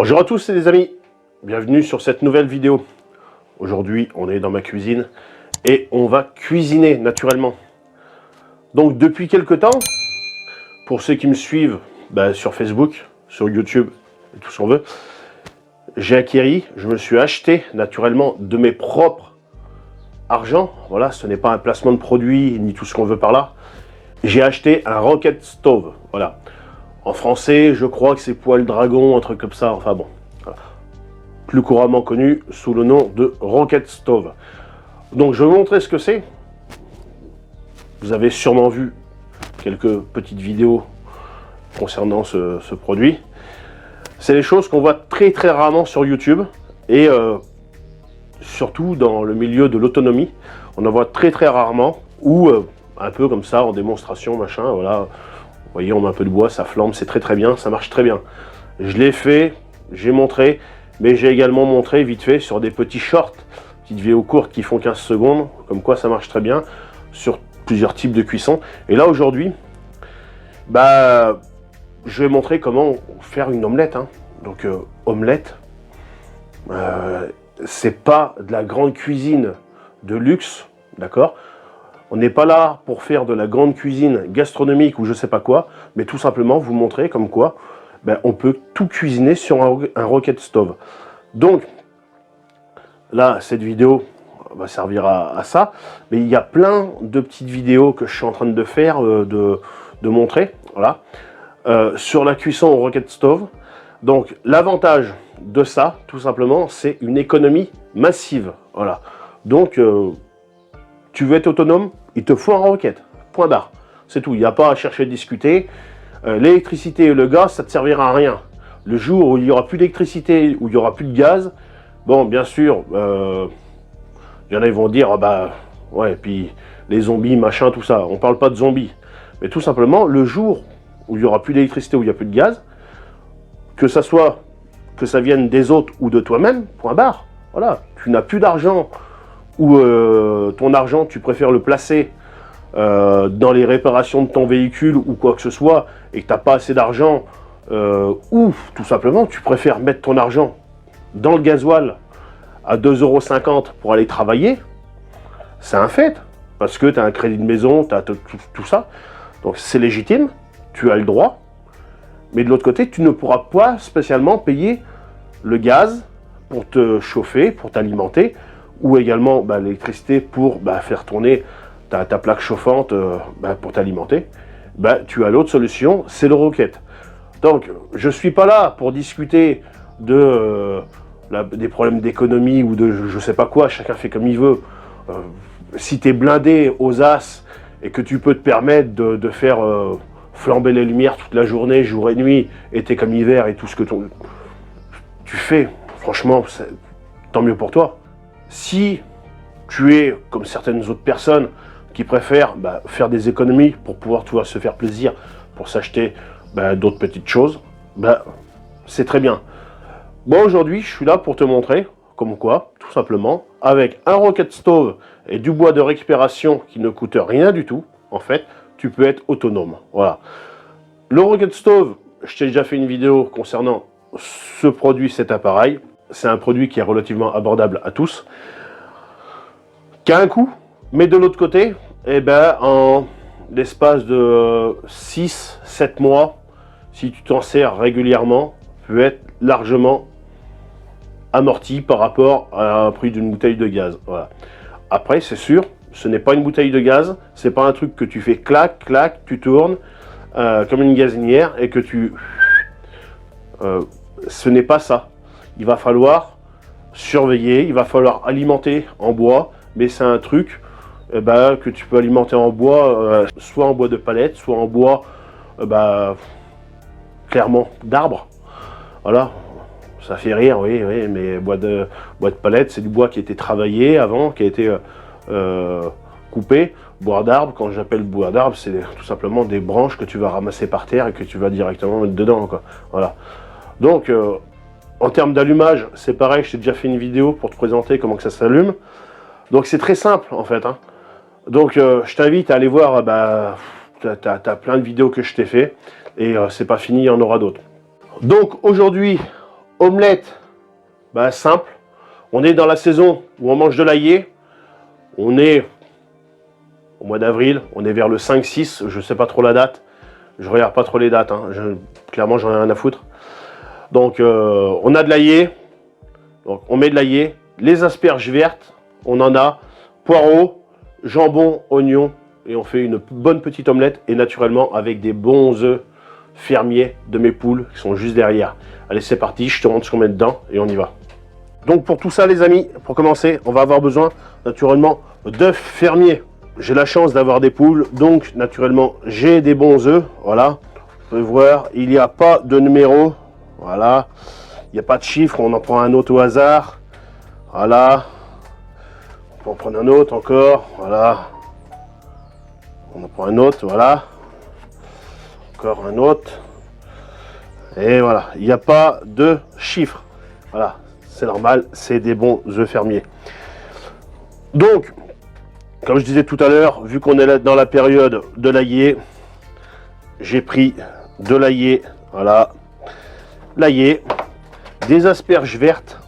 Bonjour à tous les amis, bienvenue sur cette nouvelle vidéo. Aujourd'hui on est dans ma cuisine et on va cuisiner naturellement. Donc depuis quelques temps, pour ceux qui me suivent sur Facebook, sur YouTube et tout ce qu'on veut, je me suis acheté naturellement de mes propres argent. Voilà, ce n'est pas un placement de produit ni tout ce qu'on veut par là. J'ai acheté un Rocket Stove, voilà. En français, je crois que c'est Poêle Dragon, un truc comme ça, enfin bon. Voilà. Plus couramment connu sous le nom de Rocket Stove. Donc je vais vous montrer ce que c'est. Vous avez sûrement vu quelques petites vidéos concernant ce produit. C'est des choses qu'on voit très rarement sur YouTube et surtout dans le milieu de l'autonomie. On en voit très rarement ou un peu comme ça en démonstration, machin, voilà. Vous voyez, on met un peu de bois, ça flambe, c'est très bien, ça marche très bien. Je l'ai fait, j'ai montré, mais j'ai également montré vite fait sur des petits shorts, petites vidéos courtes qui font 15 secondes, comme quoi ça marche très bien, sur plusieurs types de cuisson. Et là aujourd'hui, je vais montrer comment faire une omelette. Hein. Donc omelette, c'est pas de la grande cuisine de luxe, d'accord? On n'est pas là pour faire de la grande cuisine gastronomique ou je sais pas quoi, mais tout simplement vous montrer comme quoi on peut tout cuisiner sur un Rocket Stove. Donc là, cette vidéo va servir à ça, mais il y a plein de petites vidéos que je suis en train de faire, de montrer, voilà, sur la cuisson au Rocket Stove. Donc l'avantage de ça, tout simplement, c'est une économie massive, voilà. Donc tu veux être autonome, il te faut un Rocket, point barre. C'est tout, il n'y a pas à chercher à discuter. L'électricité et le gaz, ça ne te servira à rien. Le jour où il n'y aura plus d'électricité, où il n'y aura plus de gaz, bon, bien sûr, il y en a qui vont dire, ouais, puis les zombies, machin, tout ça. On ne parle pas de zombies. Mais tout simplement, le jour où il n'y aura plus d'électricité, où il n'y a plus de gaz, que ça vienne des autres ou de toi-même, point barre. Voilà, tu n'as plus d'argent, ou ton argent, tu préfères le placer dans les réparations de ton véhicule ou quoi que ce soit, et que tu n'as pas assez d'argent, ou tout simplement, tu préfères mettre ton argent dans le gasoil à 2,50 € pour aller travailler, c'est un fait, parce que tu as un crédit de maison, tu as tout ça, donc c'est légitime, tu as le droit, mais de l'autre côté, tu ne pourras pas spécialement payer le gaz pour te chauffer, pour t'alimenter, ou également l'électricité pour faire tourner ta plaque chauffante pour t'alimenter. Tu as l'autre solution, c'est le Rocket. Donc, je ne suis pas là pour discuter de, des problèmes d'économie ou de je sais pas quoi, chacun fait comme il veut. Si tu es blindé aux as et que tu peux te permettre de faire flamber les lumières toute la journée, jour et nuit, été comme hiver et tout ce que tu fais, franchement, tant mieux pour toi. Si tu es comme certaines autres personnes qui préfèrent faire des économies pour pouvoir se faire plaisir, pour s'acheter d'autres petites choses, c'est très bien. Moi aujourd'hui, je suis là pour te montrer comme quoi, tout simplement, avec un Rocket Stove et du bois de récupération qui ne coûte rien du tout, en fait, tu peux être autonome. Voilà. Le Rocket Stove, je t'ai déjà fait une vidéo concernant ce produit, cet appareil. C'est un produit qui est relativement abordable à tous, qui a un coût, mais de l'autre côté, en l'espace de 6-7 mois, si tu t'en sers régulièrement, peut être largement amorti par rapport à un prix d'une bouteille de gaz. Voilà. Après, c'est sûr, ce n'est pas une bouteille de gaz, c'est pas un truc que tu fais clac, clac, tu tournes comme une gazinière et que tu... ce n'est pas ça. Il va falloir surveiller, il va falloir alimenter en bois, mais c'est un truc que tu peux alimenter en bois, soit en bois de palette, soit en bois clairement d'arbre. Voilà, ça fait rire, oui, mais bois de palette, c'est du bois qui a été travaillé avant, qui a été coupé. Bois d'arbre, quand j'appelle bois d'arbre, c'est tout simplement des branches que tu vas ramasser par terre et que tu vas directement mettre dedans, quoi. Voilà. Donc, en termes d'allumage, c'est pareil, je t'ai déjà fait une vidéo pour te présenter comment que ça s'allume. Donc c'est très simple en fait. Hein. Donc je t'invite à aller voir, t'as plein de vidéos que je t'ai fait et c'est pas fini, il y en aura d'autres. Donc aujourd'hui, omelette, bah, simple. On est dans la saison où on mange de l'aillé. On est au mois d'avril, on est vers le 5-6, je ne sais pas trop la date. Je regarde pas trop les dates, hein. Clairement j'en ai rien à foutre. Donc on a de l'aillé, donc on met de l'aillé, les asperges vertes, on en a, poireaux, jambon, oignon, et on fait une bonne petite omelette, et naturellement avec des bons œufs fermiers de mes poules qui sont juste derrière. Allez, c'est parti, je te montre ce qu'on met dedans et on y va. Donc pour tout ça les amis, pour commencer, on va avoir besoin naturellement d'œufs fermiers. J'ai la chance d'avoir des poules, donc naturellement j'ai des bons œufs, voilà. Vous pouvez voir, il n'y a pas de numéro, voilà. Il n'y a pas de chiffre, on en prend un autre au hasard, voilà. On peut en prendre un autre encore, voilà. On en prend un autre, voilà. Encore un autre. Et voilà, il n'y a pas de chiffre, voilà. C'est normal, c'est des bons œufs fermiers. Donc, comme je disais tout à l'heure, vu qu'on est là dans la période de l'aillé, j'ai pris de l'aillé, voilà, l'aillé, des asperges vertes,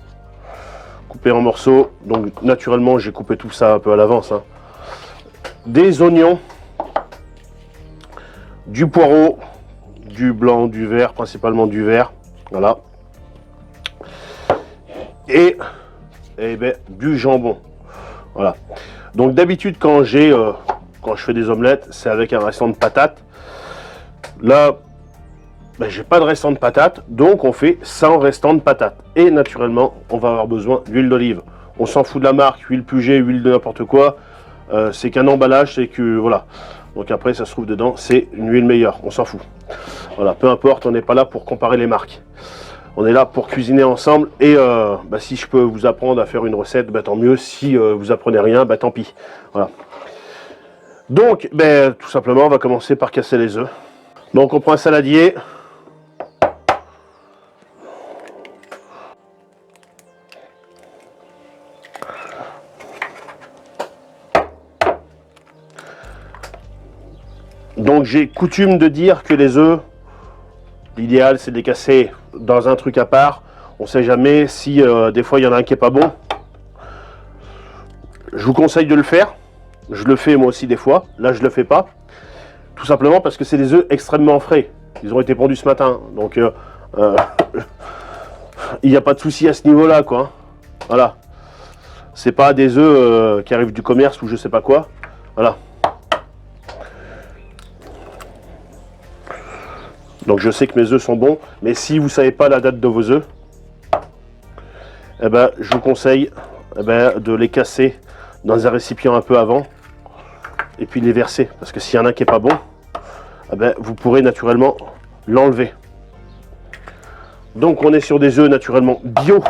coupées en morceaux, donc naturellement j'ai coupé tout ça un peu à l'avance, hein. Des oignons, du poireau, du blanc, du vert, principalement du vert, voilà, et ben, du jambon, voilà. Donc d'habitude quand je fais des omelettes, c'est avec un restant de patates. Là, ben, j'ai pas de restant de patates, donc on fait sans restant de patates. Et naturellement, on va avoir besoin d'huile d'olive. On s'en fout de la marque, huile Puget, huile de n'importe quoi. C'est qu'un emballage, c'est que voilà. Donc après, ça se trouve dedans, c'est une huile meilleure. On s'en fout. Voilà, peu importe, on n'est pas là pour comparer les marques. On est là pour cuisiner ensemble et bah, si je peux vous apprendre à faire une recette, bah, tant mieux. Si vous apprenez rien, bah, tant pis. Voilà. Donc, bah, tout simplement, on va commencer par casser les œufs. Donc, on prend un saladier. Donc, j'ai coutume de dire que les œufs, l'idéal, c'est de les casser dans un truc à part. On ne sait jamais si des fois il y en a un qui est pas bon. Je vous conseille de le faire. Je le fais moi aussi des fois. Là, je le fais pas. Tout simplement parce que c'est des œufs extrêmement frais. Ils ont été pondus ce matin. Donc, il n'y a pas de souci à ce niveau-là, quoi. Voilà. C'est pas des œufs qui arrivent du commerce ou je sais pas quoi. Voilà. Donc je sais que mes œufs sont bons, mais si vous ne savez pas la date de vos œufs, eh ben, je vous conseille de les casser dans un récipient un peu avant et puis les verser. Parce que s'il y en a un qui n'est pas bon, eh ben, vous pourrez naturellement l'enlever. Donc on est sur des œufs naturellement bio.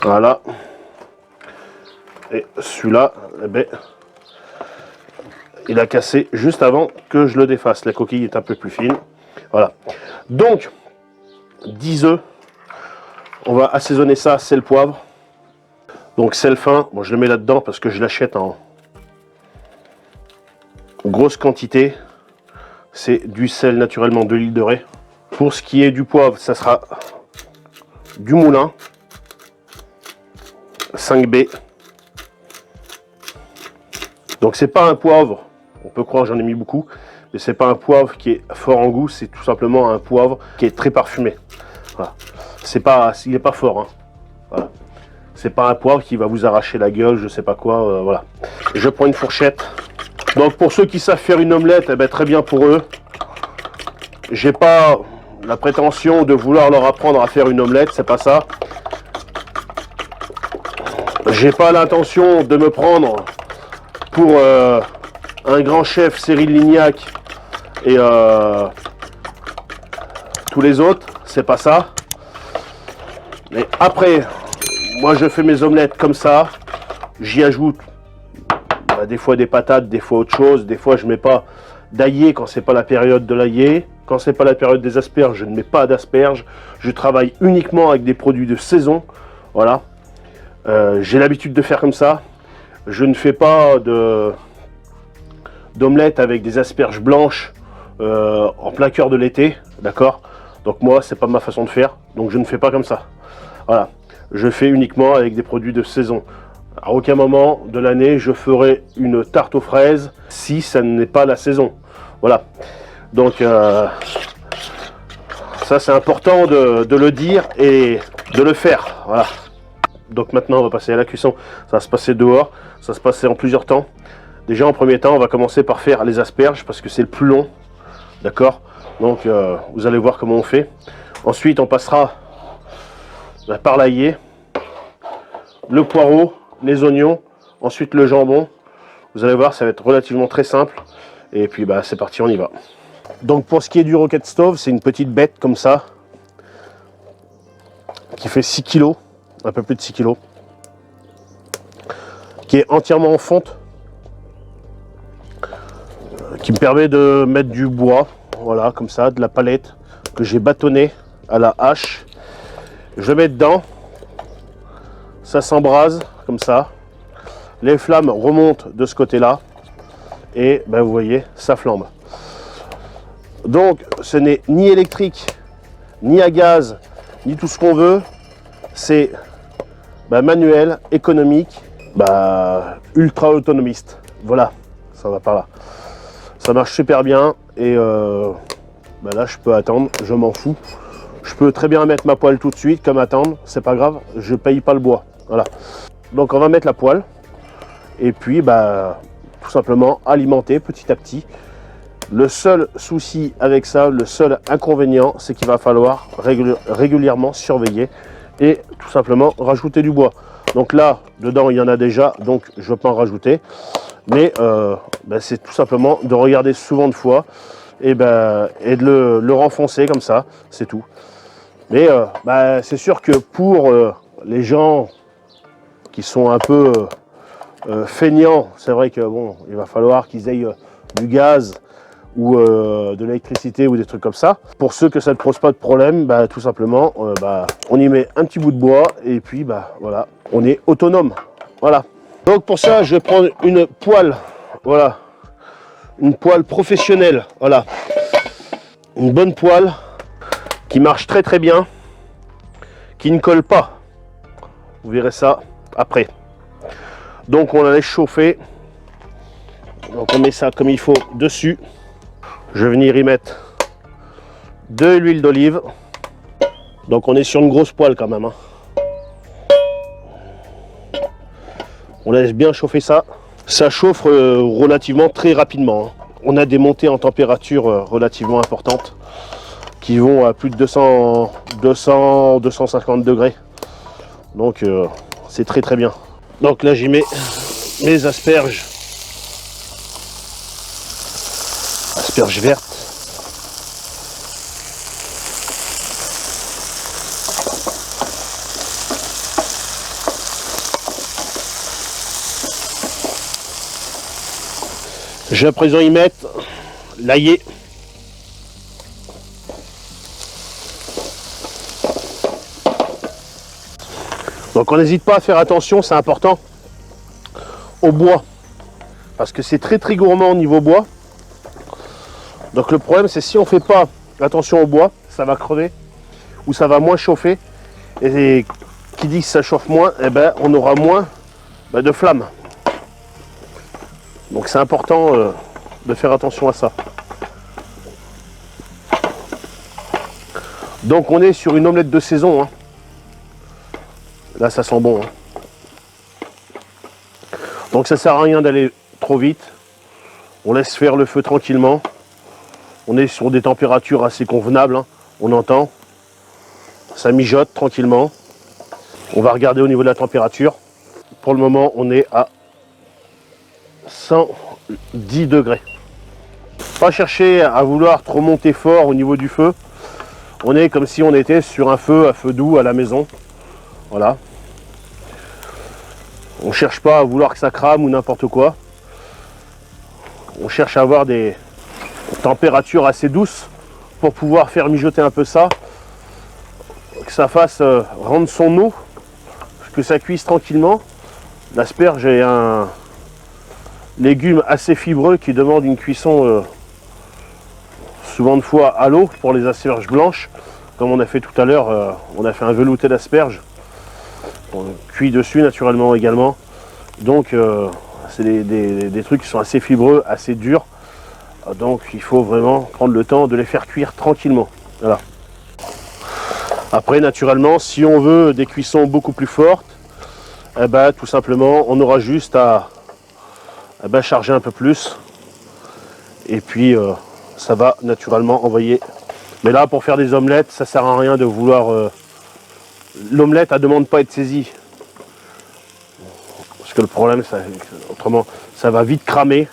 Voilà. Et celui-là, eh ben, il a cassé juste avant que je le défasse. La coquille est un peu plus fine. Voilà. Donc, 10 œufs. On va assaisonner ça, sel, poivre. Donc, sel fin. Bon, je le mets là-dedans parce que je l'achète en grosse quantité. C'est du sel naturellement de l'île de Ré. Pour ce qui est du poivre, ça sera du moulin. 5B. Donc, c'est pas un poivre. On peut croire, j'en ai mis beaucoup, mais c'est pas un poivre qui est fort en goût, c'est tout simplement un poivre qui est très parfumé. Voilà. C'est pas, il n'est pas fort, hein. Voilà. C'est pas un poivre qui va vous arracher la gueule, je sais pas quoi, voilà. Je prends une fourchette. Donc pour ceux qui savent faire une omelette, eh ben, très bien pour eux. J'ai pas la prétention de vouloir leur apprendre à faire une omelette, c'est pas ça. J'ai pas l'intention de me prendre pour un grand chef, Cyril Lignac et tous les autres, c'est pas ça. Mais après, moi je fais mes omelettes comme ça, j'y ajoute des fois des patates, des fois autre chose, des fois je mets pas d'aillé quand c'est pas la période de l'aillé, quand c'est pas la période des asperges, je ne mets pas d'asperges, je travaille uniquement avec des produits de saison, voilà. J'ai l'habitude de faire comme ça, je ne fais pas d'omelette avec des asperges blanches en plein cœur de l'été. d'accord? Donc moi, c'est pas ma façon de faire, donc je ne fais pas comme ça. Voilà, je fais uniquement avec des produits de saison. À aucun moment de l'année, je ferai une tarte aux fraises si ça n'est pas la saison. Voilà, donc ça c'est important de le dire et de le faire. Voilà. Donc maintenant, on va passer à la cuisson. Ça va se passer dehors, ça va se passer en plusieurs temps. Déjà, en premier temps, on va commencer par faire les asperges parce que c'est le plus long. D'accord? Donc, vous allez voir comment on fait. Ensuite, on passera par l'ail, le poireau, les oignons, ensuite le jambon. Vous allez voir, ça va être relativement très simple. Et puis, bah, c'est parti, on y va. Donc, pour ce qui est du Rocket Stove, c'est une petite bête comme ça qui fait 6 kg, un peu plus de 6 kg, qui est entièrement en fonte, qui me permet de mettre du bois, voilà, comme ça, de la palette que j'ai bâtonné à la hache. Je mets dedans, ça s'embrase comme ça, les flammes remontent de ce côté-là, et ben, vous voyez, ça flambe. Donc, ce n'est ni électrique, ni à gaz, ni tout ce qu'on veut, c'est manuel, économique, ultra autonomiste. Voilà, ça va par là. Ça marche super bien et là je peux attendre, je m'en fous. Je peux très bien mettre ma poêle tout de suite comme attendre, c'est pas grave, je paye pas le bois. Voilà. Donc on va mettre la poêle et puis tout simplement alimenter petit à petit. Le seul souci avec ça, le seul inconvénient, c'est qu'il va falloir régulièrement surveiller et tout simplement rajouter du bois. Donc là, dedans il y en a déjà, donc je ne vais pas en rajouter. Mais c'est tout simplement de regarder souvent de fois et de le renfoncer comme ça, c'est tout. Mais c'est sûr que pour les gens qui sont un peu feignants, c'est vrai que bon, il va falloir qu'ils aient du gaz ou de l'électricité ou des trucs comme ça. Pour ceux que ça ne pose pas de problème, tout simplement, on y met un petit bout de bois et puis voilà, on est autonome. Voilà. Donc pour ça, je vais prendre une poêle, voilà, une poêle professionnelle, voilà, une bonne poêle qui marche très très bien, qui ne colle pas. Vous verrez ça après. Donc on la laisse chauffer. Donc on met ça comme il faut dessus. Je vais venir y mettre de l'huile d'olive. Donc on est sur une grosse poêle quand même, hein. On laisse bien chauffer ça. Ça chauffe relativement très rapidement, hein. On a des montées en température relativement importantes qui vont à plus de 250 degrés. Donc c'est très très bien. Donc là j'y mets mes asperges. Asperges vertes. Je vais à présent y mettre l'ail. Donc on n'hésite pas à faire attention, c'est important, au bois. Parce que c'est très très gourmand au niveau bois. Donc le problème c'est si on ne fait pas attention au bois, ça va crever ou ça va moins chauffer. Et qui dit que ça chauffe moins, on aura moins de flammes. Donc c'est important de faire attention à ça. Donc on est sur une omelette de saison, hein. Là ça sent bon, hein. Donc ça sert à rien d'aller trop vite. On laisse faire le feu tranquillement. On est sur des températures assez convenables, hein. On entend. Ça mijote tranquillement. On va regarder au niveau de la température. Pour le moment on est à 110 degrés. Pas chercher à vouloir trop monter fort au niveau du feu. On est comme si on était sur un feu à feu doux à la maison. Voilà. On cherche pas à vouloir que ça crame ou n'importe quoi. On cherche à avoir des températures assez douces pour pouvoir faire mijoter un peu ça. Que ça fasse rendre son eau. Que ça cuise tranquillement. L'asperge est un légume assez fibreux qui demande une cuisson souvent de fois à l'eau pour les asperges blanches. Comme on a fait tout à l'heure, on a fait un velouté d'asperges. On cuit dessus naturellement également. Donc c'est des trucs qui sont assez fibreux, assez durs. Donc il faut vraiment prendre le temps de les faire cuire tranquillement. Voilà. Après naturellement, si on veut des cuissons beaucoup plus fortes, eh ben, tout simplement on aura juste à charger un peu plus. Et puis ça va naturellement envoyer. Mais là pour faire des omelettes, ça sert à rien de vouloir... L'omelette elle demande pas à être saisie. Parce que le problème, autrement, ça va vite cramer.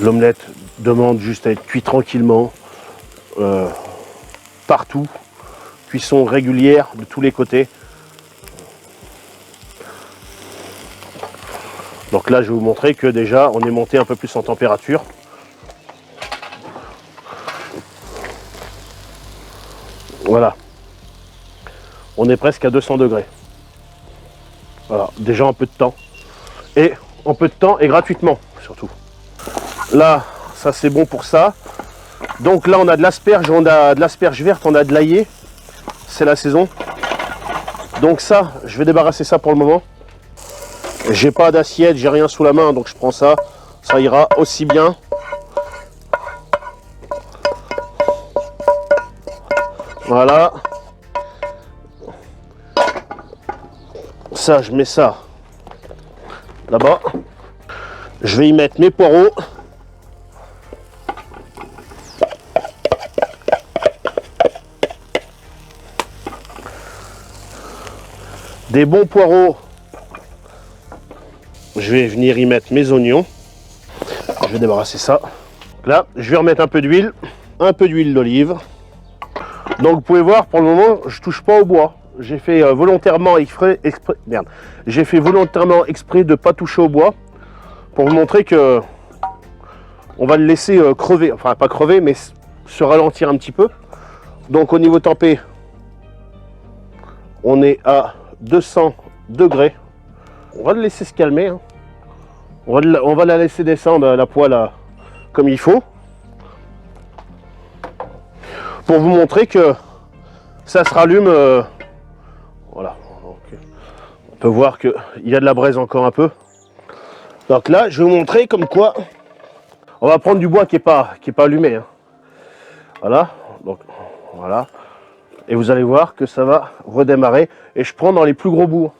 L'omelette demande juste à être cuit tranquillement, partout. Cuisson régulière de tous les côtés. Donc là, je vais vous montrer que déjà, on est monté un peu plus en température. Voilà. On est presque à 200 degrés. Voilà, déjà en peu de temps. Et en peu de temps et gratuitement, surtout. Là, ça c'est bon pour ça. Donc là, on a de l'asperge, on a de l'asperge verte, on a de l'ail. C'est la saison. Donc ça, je vais débarrasser ça pour le moment. J'ai pas d'assiette, j'ai rien sous la main, donc je prends ça. Ça ira aussi bien. Voilà. Ça, je mets ça là-bas. Je vais y mettre mes poireaux. Des bons poireaux. Je vais venir y mettre mes oignons. Je vais débarrasser ça. Là, je vais remettre un peu d'huile d'olive. Donc vous pouvez voir, pour le moment, je touche pas au bois. J'ai fait volontairement exprès de ne pas toucher au bois pour vous montrer que on va le laisser crever, enfin pas crever, mais se ralentir un petit peu. Donc au niveau tempé, on est à 200 degrés. On va le laisser se calmer. Hein. On va la laisser descendre la poêle comme il faut. Pour vous montrer que ça se rallume. Voilà. Donc, on peut voir qu'il y a de la braise encore un peu. Donc là, je vais vous montrer comme quoi on va prendre du bois qui est pas allumé. Hein. Voilà. Donc voilà. Et vous allez voir que ça va redémarrer. Et je prends dans les plus gros bouts.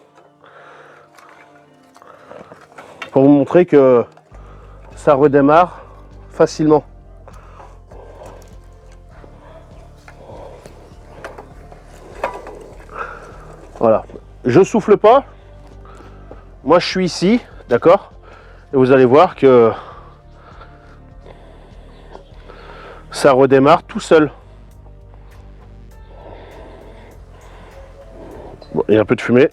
Pour vous montrer que ça redémarre facilement. Voilà, je souffle pas. Moi, je suis ici, d'accord. Et vous allez voir que ça redémarre tout seul. Bon, il y a un peu de fumée.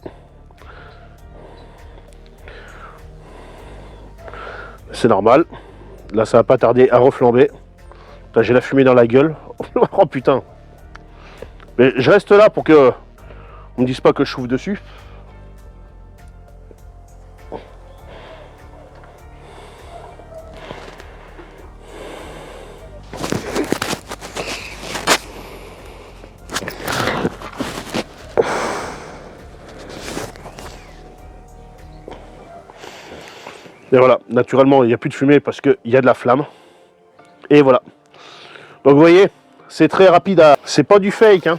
C'est normal. Là, ça va pas tarder à reflamber. J'ai la fumée dans la gueule. Oh putain. Mais je reste là pour que on me dise pas que je chauffe dessus. Et voilà, naturellement, il n'y a plus de fumée parce qu'il y a de la flamme. Et voilà. Donc vous voyez, c'est très rapide. C'est pas du fake. Hein.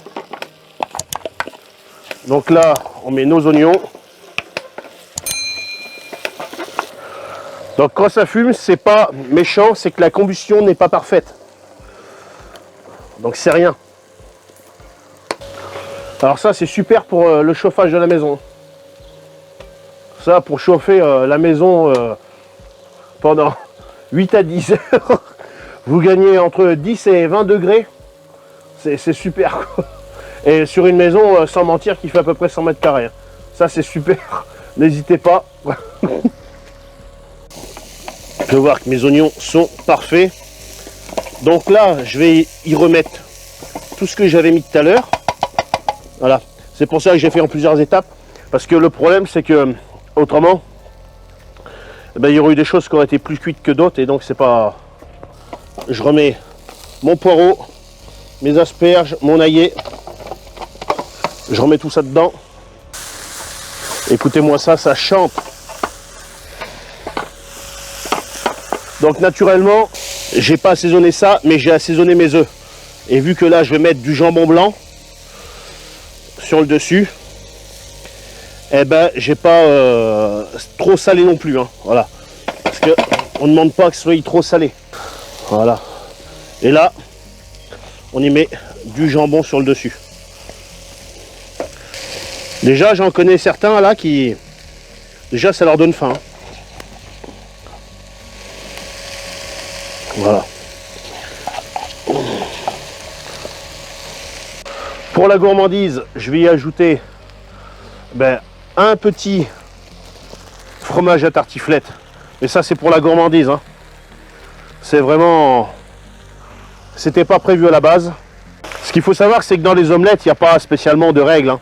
Donc là, on met nos oignons. Donc quand ça fume, c'est pas méchant, c'est que la combustion n'est pas parfaite. Donc c'est rien. Alors ça, c'est super pour le chauffage de la maison. Ça, pour chauffer la maison pendant 8 à 10 heures, vous gagnez entre 10 et 20 degrés. C'est super, quoi. Et sur une maison, sans mentir, qui fait à peu près 100 mètres carrés. Ça, c'est super. N'hésitez pas. Je peux voir que mes oignons sont parfaits. Donc là, je vais y remettre tout ce que j'avais mis tout à l'heure. Voilà. C'est pour ça que j'ai fait en plusieurs étapes. Parce que le problème, c'est que autrement, eh ben, il y aurait eu des choses qui auraient été plus cuites que d'autres. Et donc, c'est pas je remets mon poireau, mes asperges, mon aillé. Je remets tout ça dedans. Écoutez-moi ça, ça chante. Donc naturellement, j'ai pas assaisonné ça, mais j'ai assaisonné mes œufs. Et vu que là, je vais mettre du jambon blanc sur le dessus, eh ben, j'ai pas trop salé non plus. Hein, voilà. Parce que on ne demande pas que ce soit trop salé. Voilà. Et là, on y met du jambon sur le dessus. Déjà, j'en connais certains là qui... Déjà, ça leur donne faim. Hein. Voilà. Pour la gourmandise, je vais y ajouter un petit fromage à tartiflette. Et ça, c'est pour la gourmandise. Hein. C'est vraiment... C'était pas prévu à la base. Ce qu'il faut savoir, c'est que dans les omelettes, il n'y a pas spécialement de règles. Hein.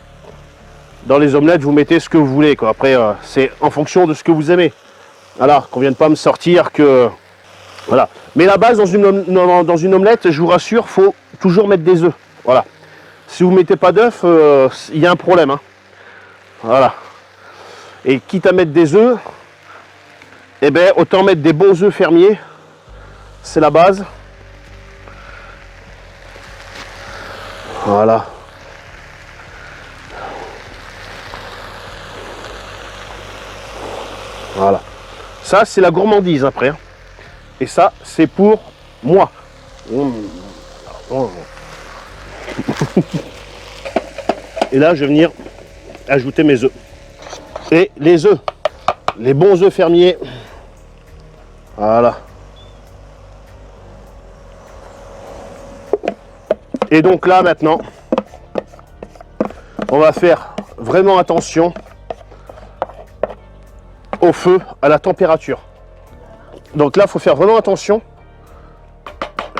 Dans les omelettes, vous mettez ce que vous voulez. Quoi. Après, c'est en fonction de ce que vous aimez. Voilà, qu'on vienne pas me sortir que... Voilà. Mais la base, dans une omelette, je vous rassure, il faut toujours mettre des œufs. Voilà. Si vous ne mettez pas d'œufs, il y a un problème. Hein. Voilà. Et quitte à mettre des œufs, eh ben, autant mettre des bons œufs fermiers. C'est la base. Voilà. Voilà. Ça, c'est la gourmandise après. Hein. Et ça, c'est pour moi. Et là, je vais venir ajouter mes œufs. Et les œufs, les bons œufs fermiers. Voilà. Et donc là, maintenant, on va faire vraiment attention au feu, à la température. Donc là, il faut faire vraiment attention,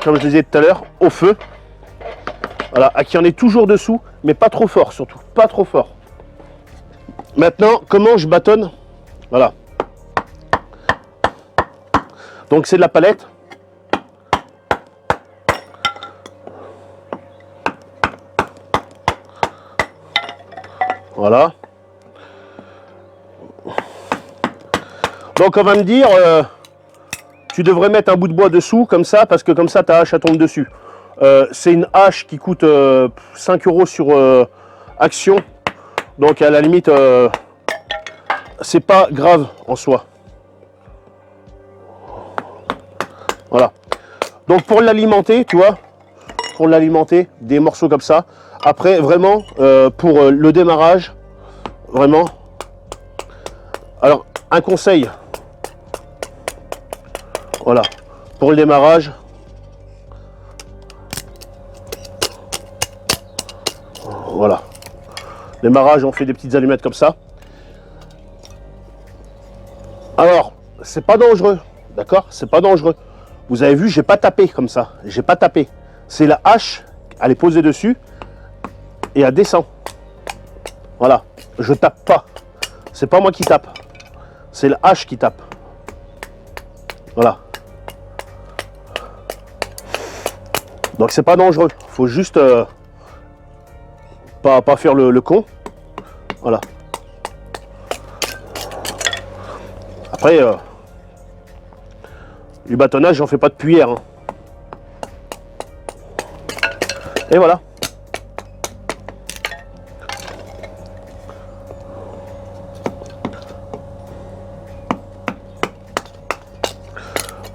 comme je disais tout à l'heure, au feu. Voilà, à qui en est toujours dessous, mais pas trop fort surtout, pas trop fort. Maintenant, comment je bâtonne? Voilà. Donc c'est de la palette. Voilà. Donc on va me dire, tu devrais mettre un bout de bois dessous, comme ça, parce que comme ça ta hache elle tombe dessus. C'est une hache qui coûte 5 € sur Action. Donc à la limite, c'est pas grave en soi. Voilà. Donc pour l'alimenter, tu vois, pour l'alimenter, des morceaux comme ça. Après, vraiment, pour le démarrage, vraiment. Alors, un conseil. Voilà. Pour le démarrage. Voilà. Démarrage, on fait des petites allumettes comme ça. Alors, c'est pas dangereux. D'accord? C'est pas dangereux. Vous avez vu, j'ai pas tapé comme ça. J'ai pas tapé. C'est la hache, elle est posée dessus et elle descend. Voilà. Je tape pas. C'est pas moi qui tape. C'est la hache qui tape. Voilà. Donc c'est pas dangereux. Faut juste pas faire le con. Voilà. Après, du bâtonnage, j'en fais pas de cuillère. Hein. Et voilà.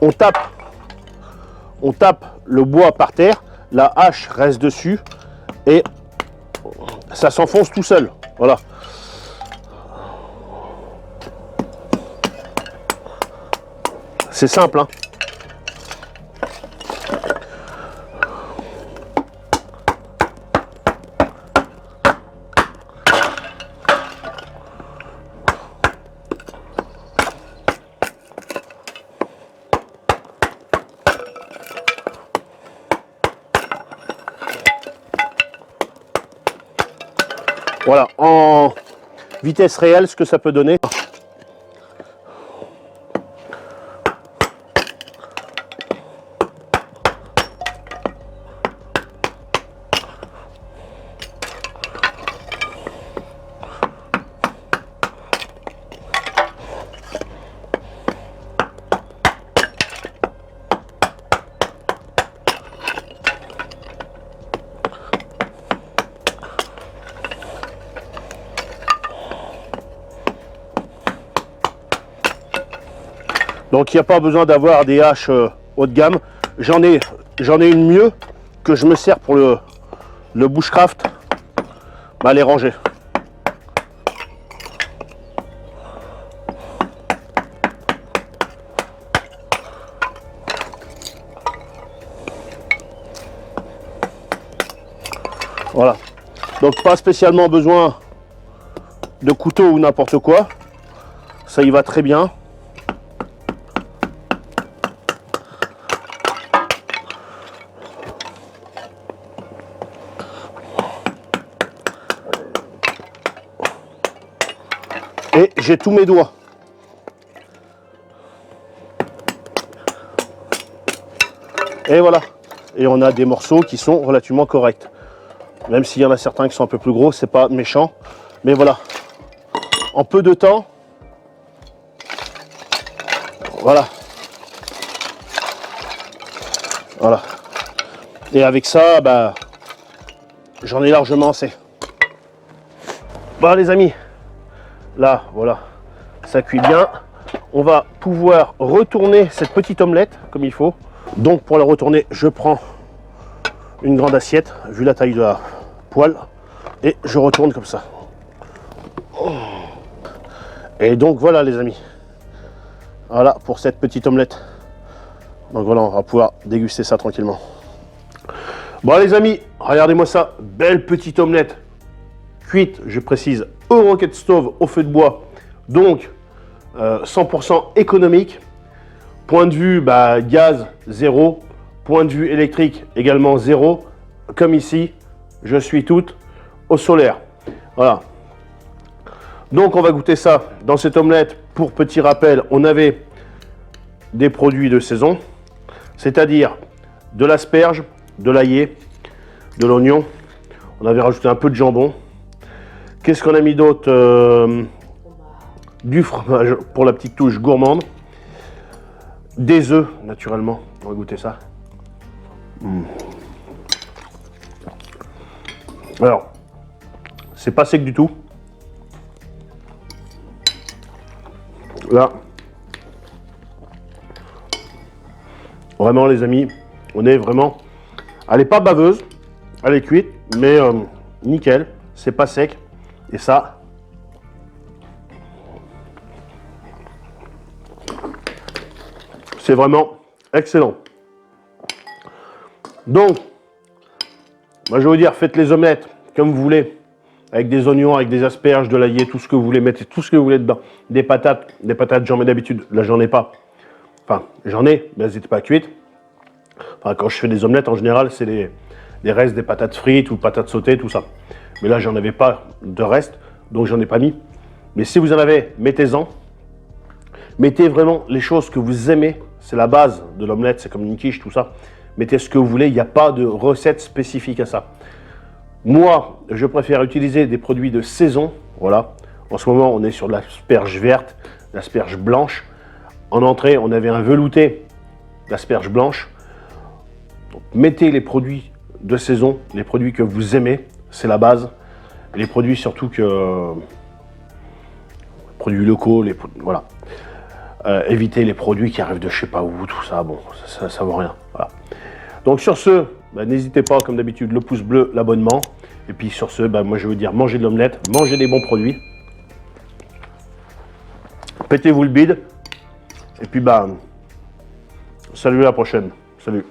On tape le bois par terre, la hache reste dessus et ça s'enfonce tout seul. Voilà. C'est simple, hein. Voilà, en vitesse réelle, ce que ça peut donner. Donc il n'y a pas besoin d'avoir des haches haut de gamme. J'en ai une mieux que je me sers pour le bushcraft. Bah, les ranger. Voilà. Donc pas spécialement besoin de couteau ou n'importe quoi. Ça y va très bien. Et j'ai tous mes doigts. Et voilà. Et on a des morceaux qui sont relativement corrects. Même s'il y en a certains qui sont un peu plus gros, c'est pas méchant. Mais voilà. En peu de temps. Voilà. Voilà. Et avec ça, bah, j'en ai largement assez. Bon les amis. Là, voilà, ça cuit bien. On va pouvoir retourner cette petite omelette comme il faut. Donc pour la retourner, je prends une grande assiette, vu la taille de la poêle, et je retourne comme ça. Et donc voilà les amis. Voilà pour cette petite omelette. Donc voilà, on va pouvoir déguster ça tranquillement. Bon les amis, regardez-moi ça. Belle petite omelette. Cuite, je précise, au rocket stove au feu de bois, donc 100% économique. Point de vue gaz, 0. Point de vue électrique, également 0. Comme ici, je suis toute au solaire. Voilà. Donc on va goûter ça dans cette omelette. Pour petit rappel, on avait des produits de saison, c'est-à-dire de l'asperge, de l'ail, de l'oignon. On avait rajouté un peu de jambon. Qu'est-ce qu'on a mis d'autre? Du fromage pour la petite touche gourmande. Des œufs, naturellement. On va goûter ça. Alors, c'est pas sec du tout. Là. Vraiment, les amis, on est vraiment... Elle n'est pas baveuse. Elle est cuite, mais nickel. C'est pas sec. Et ça, c'est vraiment excellent. Donc, moi je vais vous dire, faites les omelettes comme vous voulez, avec des oignons, avec des asperges, de l'ail, tout ce que vous voulez, mettez tout ce que vous voulez dedans. Des patates j'en mets d'habitude, là j'en ai pas. Enfin, j'en ai, mais elles n'étaient pas cuites. Enfin, quand je fais des omelettes, en général, c'est les restes des patates frites ou patates sautées, tout ça. Mais là, j'en avais pas de reste, donc j'en ai pas mis. Mais si vous en avez, mettez-en. Mettez vraiment les choses que vous aimez. C'est la base de l'omelette, c'est comme une quiche, tout ça. Mettez ce que vous voulez, il n'y a pas de recette spécifique à ça. Moi, je préfère utiliser des produits de saison. Voilà. En ce moment, on est sur de l'asperge verte, l'asperge blanche. En entrée, on avait un velouté d'asperge blanche. Donc, mettez les produits de saison, les produits que vous aimez. C'est la base. Et les produits surtout que... produits locaux, voilà. Évitez les produits qui arrivent de je sais pas où, tout ça, bon, ça vaut rien. Voilà. Donc sur ce, n'hésitez pas, comme d'habitude, le pouce bleu, l'abonnement. Et puis sur ce, moi je vais vous dire, mangez de l'omelette, mangez des bons produits. Pétez-vous le bide. Et puis salut, à la prochaine. Salut.